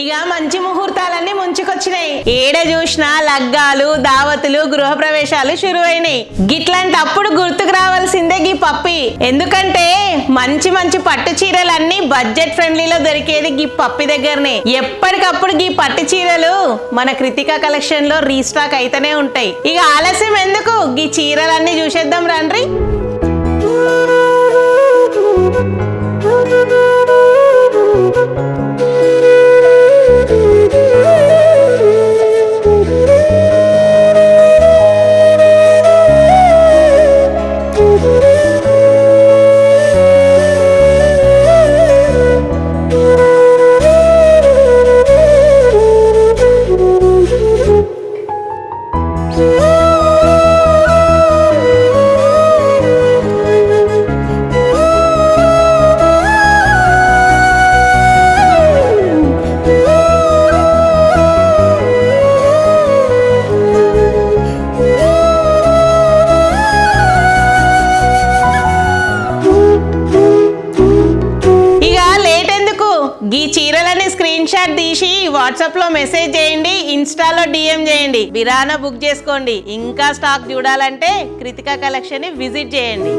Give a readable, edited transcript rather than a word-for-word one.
ఇక మంచి ముహూర్తాలన్నీ ముంచుకొచ్చినాయి. ఏడ చూసినా లగ్గాలు, దావతులు, గృహ ప్రవేశాలు షురువైనాయి. గిట్లాంటప్పుడు గుర్తుకు రావాల్సిందే గీ పప్పి. ఎందుకంటే మంచి మంచి పట్టు చీరలన్నీ బడ్జెట్ ఫ్రెండ్లీలో దొరికేది గీ పప్పి దగ్గరనే. ఎప్పటికప్పుడు గీ పట్టు చీరలు మన కృతికా కలెక్షన్ లో రీస్టాక్ అయితేనే ఉంటాయి. ఇక ఆలస్యం ఎందుకు, గీ చీరలన్నీ చూసేద్దాం రండి. ఈ చీరలని స్క్రీన్ షాట్ తీసి వాట్సాప్ లో మెసేజ్ చేయండి, ఇన్స్టాలో DM చేయండి, బిరానా బుక్ చేసుకోండి. ఇంకా స్టాక్ చూడాలంటే కృతికా కలెక్షన్ ని విజిట్ చేయండి.